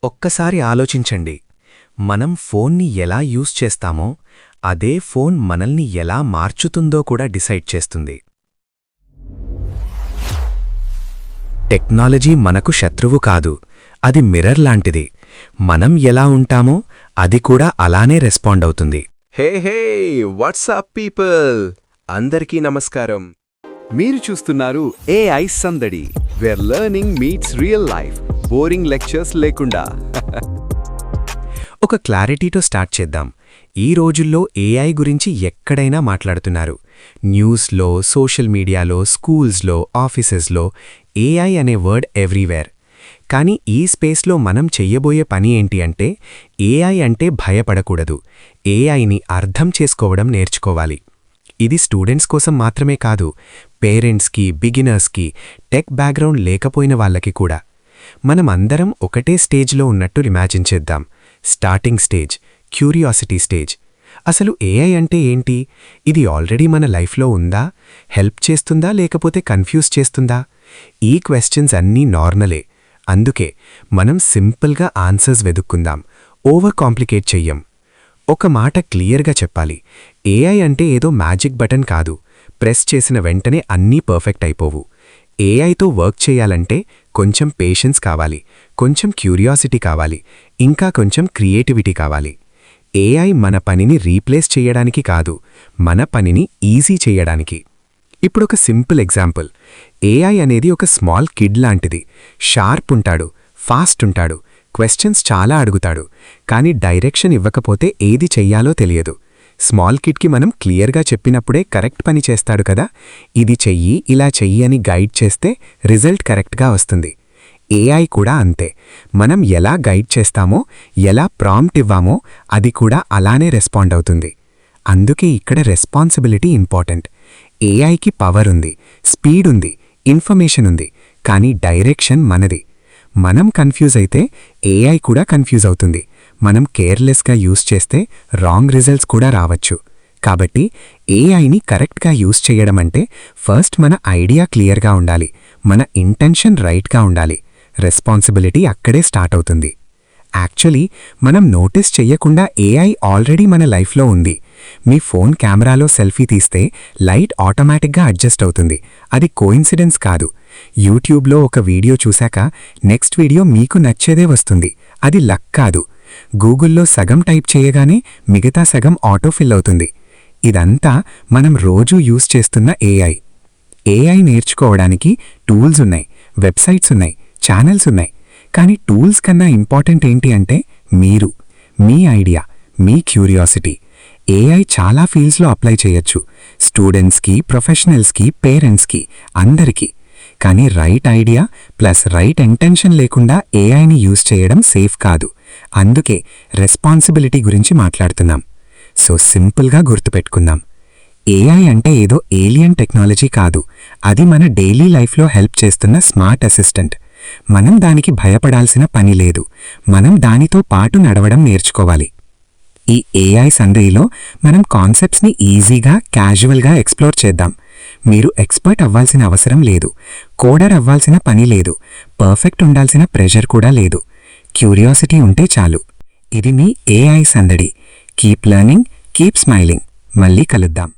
ఒక్కసారి ఆలోచించండి, మనం ఫోన్ని ఎలా యూజ్ చేస్తామో అదే ఫోన్ మనల్ని ఎలా మార్చుతుందో కూడా డిసైడ్ చేస్తుంది. టెక్నాలజీ మనకు శత్రువు కాదు, అది మిర్రర్ లాంటిది. మనం ఎలా ఉంటామో అది కూడా అలానే రెస్పాండ్ అవుతుంది. హే హే వాట్సాప్ పీపుల్, అందరికీ నమస్కారం. మీరు చూస్తున్నారు AI సందడి, where learning meets real life, boring lectures లేకుండా. ఒక క్లారిటీతో స్టార్ట్ చేద్దాం. ఈ రోజుల్లో AI గురించి ఎక్కడైనా మాట్లాడుతున్నారు. న్యూస్లో, సోషల్ మీడియాలో, స్కూల్స్లో, ఆఫీసెస్లో AI అనే వర్డ్ ఎవ్రీవేర్. కానీ ఈ స్పేస్లో మనం చెయ్యబోయే పని ఏంటి అంటే, AI అంటే భయపడకూడదు, AIని అర్థం చేసుకోవడం నేర్చుకోవాలి. ఇది స్టూడెంట్స్ కోసం మాత్రమే కాదు, పేరెంట్స్కి, బిగినర్స్కి, టెక్ బ్యాక్గ్రౌండ్ లేకపోయిన వాళ్ళకి కూడా. మనమందరం ఒకటే స్టేజ్లో ఉన్నట్టు ఇమాజిన్ చేద్దాం. Starting stage, curiosity stage. అసలు AI అంటే ఏంటి? ఇది ఆల్రెడీ మన లైఫ్లో ఉందా? హెల్ప్ చేస్తుందా లేకపోతే కన్ఫ్యూజ్ చేస్తుందా? ఈ క్వశ్చన్స్ అన్నీ నార్మలే. అందుకే మనం సింపుల్గా ఆన్సర్స్ వెదుక్కుందాం, ఓవర్ కాంప్లికేట్ చెయ్యం. ఒక మాట క్లియర్గా చెప్పాలి, AI అంటే ఏదో మ్యాజిక్ బటన్ కాదు. ప్రెస్ చేసిన వెంటనే అన్నీ పర్ఫెక్ట్ అయిపోవు. AIతో వర్క్ చేయాలంటే కొంచెం పేషెన్స్ కావాలి, కొంచెం క్యూరియాసిటీ కావాలి, ఇంకా కొంచెం క్రియేటివిటీ కావాలి. AI మన పనిని రీప్లేస్ చేయడానికి కాదు, మన పనిని ఈజీ చేయడానికి. ఇప్పుడొక సింపుల్ ఎగ్జాంపుల్. AI అనేది ఒక స్మాల్ కిడ్ లాంటిది. షార్ప్ ఉంటాడు, ఫాస్ట్ ఉంటాడు, క్వశ్చన్స్ చాలా అడుగుతాడు, కానీ డైరెక్షన్ ఇవ్వకపోతే ఏది చెయ్యాలో తెలియదు. స్మాల్ కిడ్కి మనం క్లియర్గా చెప్పినప్పుడే కరెక్ట్ పని చేస్తాడు కదా. ఇది చెయ్యి, ఇలా చెయ్యి అని గైడ్ చేస్తే రిజల్ట్ కరెక్ట్గా వస్తుంది. AI కూడా అంతే. మనం ఎలా గైడ్ చేస్తామో, ఎలా ప్రాంప్ట్ ఇవ్వామో అది కూడా అలానే రెస్పాండ్ అవుతుంది. అందుకే ఇక్కడ రెస్పాన్సిబిలిటీ ఇంపార్టెంట్. AIకి పవర్ ఉంది, స్పీడ్ ఉంది, ఇన్ఫర్మేషన్ ఉంది, కానీ డైరెక్షన్ మనది. మనం కన్ఫ్యూజ్ అయితే AI కూడా కన్ఫ్యూజ్ అవుతుంది. మనం కేర్లెస్గా యూజ్ చేస్తే రాంగ్ రిజల్ట్స్ కూడా రావచ్చు. కాబట్టి AIని కరెక్ట్గా యూజ్ చేయడమంటే ఫస్ట్ మన ఐడియా క్లియర్గా ఉండాలి, మన ఇంటెన్షన్ రైట్గా ఉండాలి. రెస్పాన్సిబిలిటీ అక్కడే స్టార్ట్ అవుతుంది. యాక్చువల్లీ మనం నోటీస్ చెయ్యకుండా AI ఆల్రెడీ మన లైఫ్లో ఉంది. మీ ఫోన్ కెమెరాలో సెల్ఫీ తీస్తే లైట్ ఆటోమేటిక్గా అడ్జస్ట్ అవుతుంది. అది కోయిన్సిడెన్స్ కాదు. యూట్యూబ్లో ఒక వీడియో చూశాక నెక్స్ట్ వీడియో మీకు నచ్చేదే వస్తుంది. అది లక్ కాదు. గూగుల్లో సగం టైప్ చేయగానే మిగతా సగం ఆటోఫిల్ అవుతుంది. ఇదంతా మనం రోజూ యూజ్ చేస్తున్న AI నేర్చుకోవడానికి టూల్స్ ఉన్నాయి, వెబ్సైట్స్ ఉన్నాయి, ఛానల్స్ ఉన్నాయి. కానీ టూల్స్ కన్నా ఇంపార్టెంట్ ఏంటి అంటే మీరు, మీ ఐడియా, మీ క్యూరియాసిటీ. AI చాలా ఫీల్డ్స్లో అప్లై చేయొచ్చు, స్టూడెంట్స్కి, ప్రొఫెషనల్స్కి, పేరెంట్స్కి, అందరికీ. కానీ right idea plus right intention లేకుండా AIని యూజ్ చేయడం సేఫ్ కాదు. అందుకే రెస్పాన్సిబిలిటీ గురించి మాట్లాడుతున్నాం. సో సింపుల్గా గుర్తుపెట్టుకుందాం, AI అంటే ఏదో ఏలియన్ టెక్నాలజీ కాదు. అది మన డైలీ లైఫ్లో హెల్ప్ చేస్తున్న స్మార్ట్ అసిస్టెంట్. మనం దానికి భయపడాల్సిన పని లేదు. మనం దానితో పాటు నడవడం నేర్చుకోవాలి. ఈ AI సందడిలో మనం కాన్సెప్ట్స్ని ఈజీగా, క్యాజువల్గా ఎక్స్ప్లోర్ చేద్దాం. మీరు ఎక్స్పర్ట్ అవ్వాల్సిన అవసరం లేదు, కోడర్ అవ్వాల్సిన పని లేదు, పర్ఫెక్ట్ ఉండాల్సిన ప్రెషర్ కూడా లేదు. క్యూరియాసిటీ ఉంటే చాలు. ఇది మీ AI సందడి. Keep learning, keep smiling. మళ్ళీ కలుద్దాం.